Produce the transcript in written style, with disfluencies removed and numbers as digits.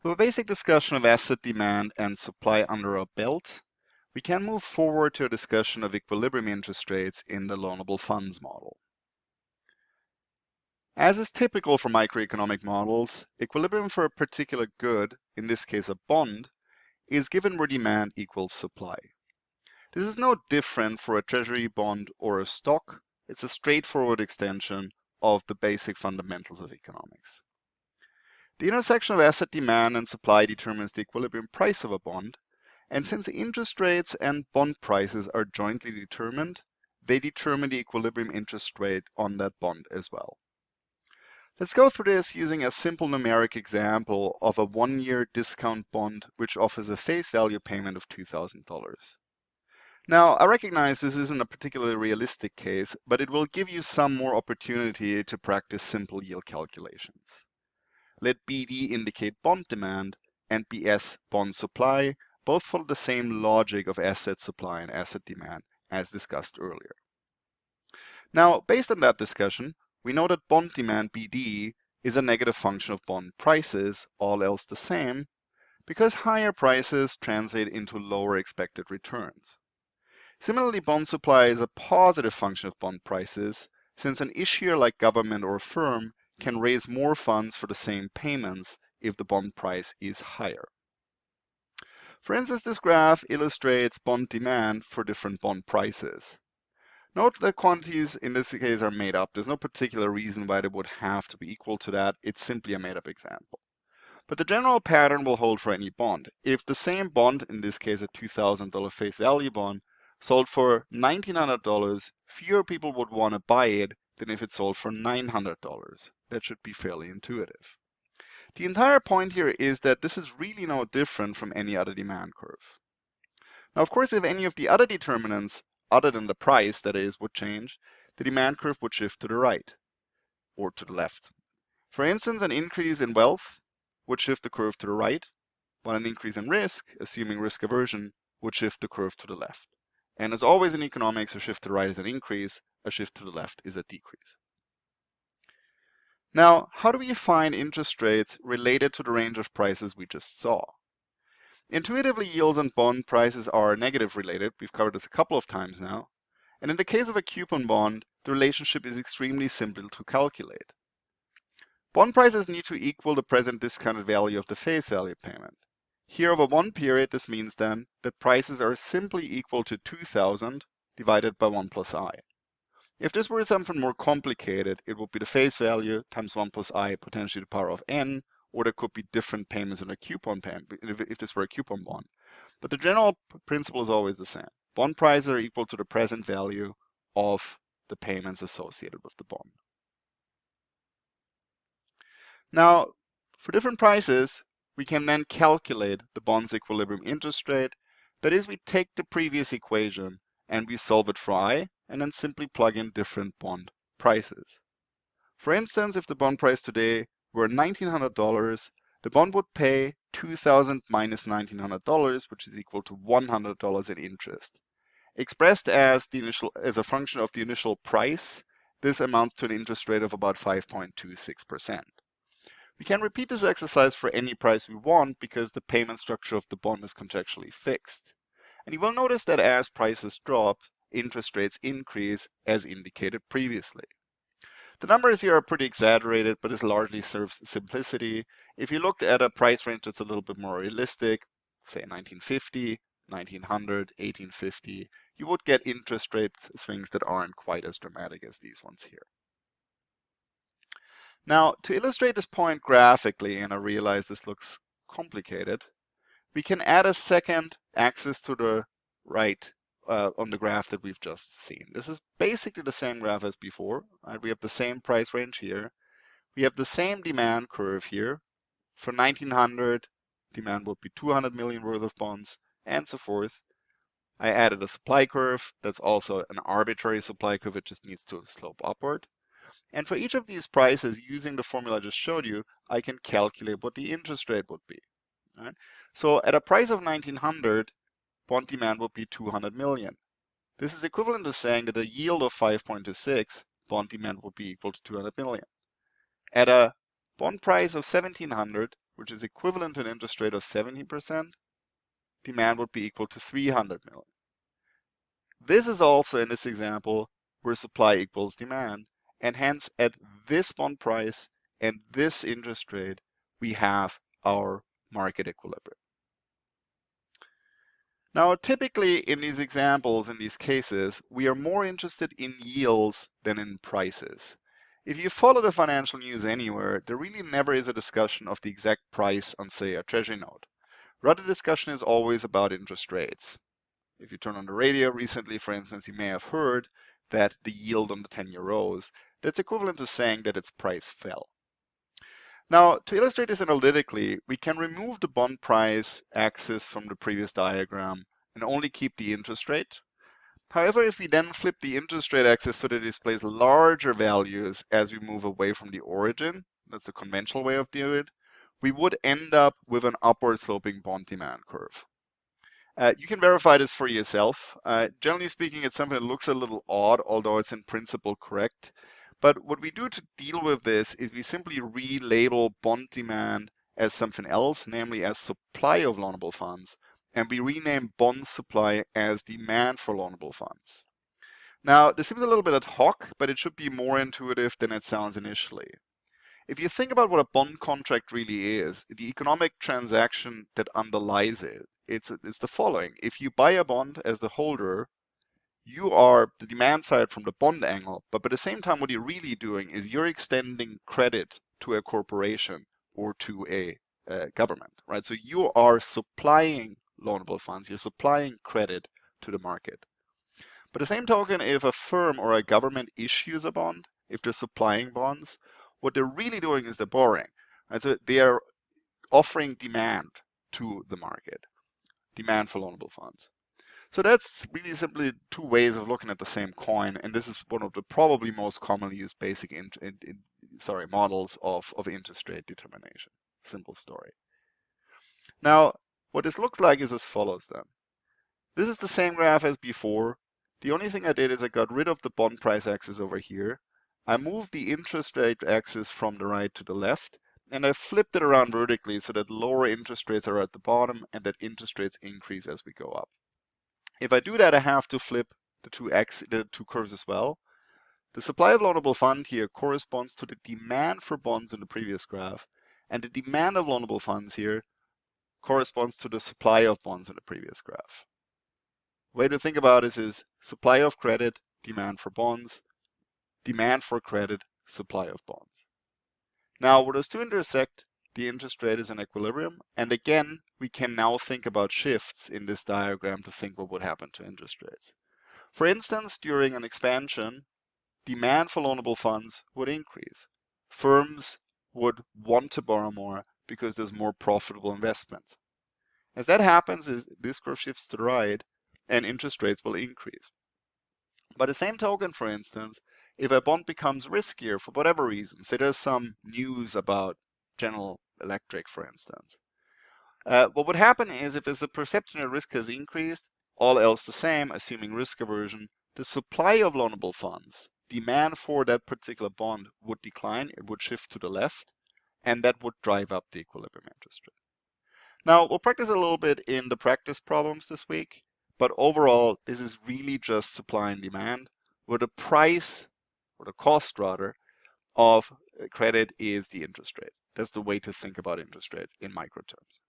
With a basic discussion of asset demand and supply under our belt, we can move forward to a discussion of equilibrium interest rates in the loanable funds model. As is typical for microeconomic models, equilibrium for a particular good, in this case a bond, is given where demand equals supply. This is no different for a treasury bond or a stock. It's a straightforward extension of the basic fundamentals of economics. The intersection of asset demand and supply determines the equilibrium price of a bond, and since interest rates and bond prices are jointly determined, they determine the equilibrium interest rate on that bond as well. Let's go through this using a simple numeric example of a 1-year discount bond which offers a face value payment of $2,000. Now, I recognize this isn't a particularly realistic case, but it will give you some more opportunity to practice simple yield calculations. Let BD indicate bond demand and BS bond supply, both follow the same logic of asset supply and asset demand as discussed earlier. Now, based on that discussion, we know that bond demand BD is a negative function of bond prices, all else the same, because higher prices translate into lower expected returns. Similarly, bond supply is a positive function of bond prices, since an issuer like government or firm can raise more funds for the same payments if the bond price is higher. For instance, this graph illustrates bond demand for different bond prices. Note that quantities in this case are made up. There's no particular reason why they would have to be equal to that. It's simply a made-up example. But the general pattern will hold for any bond. If the same bond, in this case a $2,000 face value bond, sold for $1,900, fewer people would want to buy it than if it sold for $900. That should be fairly intuitive. The entire point here is that this is really no different from any other demand curve. Now, of course, if any of the other determinants, other than the price, that is, would change, the demand curve would shift to the right or to the left. For instance, an increase in wealth would shift the curve to the right, while an increase in risk, assuming risk aversion, would shift the curve to the left. And as always in economics, a shift to the right is an increase, a shift to the left is a decrease. Now, how do we find interest rates related to the range of prices we just saw? Intuitively, yields and bond prices are negative related. We've covered this a couple of times now. And in the case of a coupon bond, the relationship is extremely simple to calculate. Bond prices need to equal the present discounted value of the face value payment. Here over one period, this means then that prices are simply equal to 2,000 divided by 1 plus I. If this were something more complicated, it would be the face value times 1 plus I potentially to the power of n, or there could be different payments in a coupon payment if this were a coupon bond. But the general principle is always the same. Bond prices are equal to the present value of the payments associated with the bond. Now, for different prices, we can then calculate the bond's equilibrium interest rate. That is, we take the previous equation and we solve it for I, and then simply plug in different bond prices. For instance, if the bond price today were $1,900, the bond would pay $2,000 minus $1,900, which is equal to $100 in interest. Expressed as a function of the initial price, this amounts to an interest rate of about 5.26%. We can repeat this exercise for any price we want because the payment structure of the bond is contractually fixed. And you will notice that as prices drop, interest rates increase as indicated previously. The numbers here are pretty exaggerated, but this largely serves simplicity. If you looked at a price range that's a little bit more realistic, say 1950, 1900, 1850, you would get interest rate swings that aren't quite as dramatic as these ones here. Now, to illustrate this point graphically, and I realize this looks complicated, we can add a second axis to the right on the graph that we've just seen. This is basically the same graph as before. Right? We have the same price range here. We have the same demand curve here. For 1900, demand would be 200 million worth of bonds, and so forth. I added a supply curve. That's also an arbitrary supply curve. It just needs to slope upward. And for each of these prices, using the formula I just showed you, I can calculate what the interest rate would be. Right? So at a price of 1900, bond demand would be 200 million. This is equivalent to saying that a yield of 5.26, bond demand would be equal to 200 million. At a bond price of 1700, which is equivalent to an interest rate of 17%, demand would be equal to 300 million. This is also in this example where supply equals demand, and hence at this bond price and this interest rate, we have our market equilibrium. Now, typically in these examples, in these cases, we are more interested in yields than in prices. If you follow the financial news anywhere, there really never is a discussion of the exact price on, say, a treasury note. Rather, the discussion is always about interest rates. If you turn on the radio recently, for instance, you may have heard that the yield on the 10-year rose. That's equivalent to saying that its price fell. Now, to illustrate this analytically, we can remove the bond price axis from the previous diagram and only keep the interest rate. However, if we then flip the interest rate axis so that it displays larger values as we move away from the origin, that's a conventional way of doing it, we would end up with an upward sloping bond demand curve. You can verify this for yourself. Generally speaking, it's something that looks a little odd, although it's in principle correct. But what we do to deal with this is we simply relabel bond demand as something else, namely as supply of loanable funds, and we rename bond supply as demand for loanable funds. Now, this seems a little bit ad hoc, but it should be more intuitive than it sounds initially. If you think about what a bond contract really is, the economic transaction that underlies it, it's the following. If you buy a bond as the holder, you are the demand side from the bond angle, but at the same time, what you're really doing is you're extending credit to a corporation or to a government, right? So you are supplying loanable funds, you're supplying credit to the market. But the same token, if a firm or a government issues a bond, if they're supplying bonds, what they're really doing is they're borrowing. Right? So they are offering demand to the market, demand for loanable funds. So that's really simply two ways of looking at the same coin, and this is one of the probably most commonly used basic models of interest rate determination. Simple story. Now, what this looks like is as follows then. This is the same graph as before. The only thing I did is I got rid of the bond price axis over here. I moved the interest rate axis from the right to the left, and I flipped it around vertically so that lower interest rates are at the bottom and that interest rates increase as we go up. If I do that, I have to flip the two curves as well. The supply of loanable fund here corresponds to the demand for bonds in the previous graph, and the demand of loanable funds here corresponds to the supply of bonds in the previous graph. Way to think about this is supply of credit, demand for bonds, demand for credit, supply of bonds. Now, where those two intersect, the interest rate is in equilibrium. And again, we can now think about shifts in this diagram to think what would happen to interest rates. For instance, during an expansion, demand for loanable funds would increase. Firms would want to borrow more because there's more profitable investments. As that happens, this curve shifts to the right, and interest rates will increase. By the same token, for instance, if a bond becomes riskier for whatever reason, say there's some news about General Electric, for instance, what would happen is if there's a perception that risk has increased, all else the same, assuming risk aversion, the supply of loanable funds, demand for that particular bond would decline, it would shift to the left, and that would drive up the equilibrium interest rate. Now, we'll practice a little bit in the practice problems this week. But overall, this is really just supply and demand, where the price, or the cost rather, of credit is the interest rate. That's the way to think about interest rates in micro terms.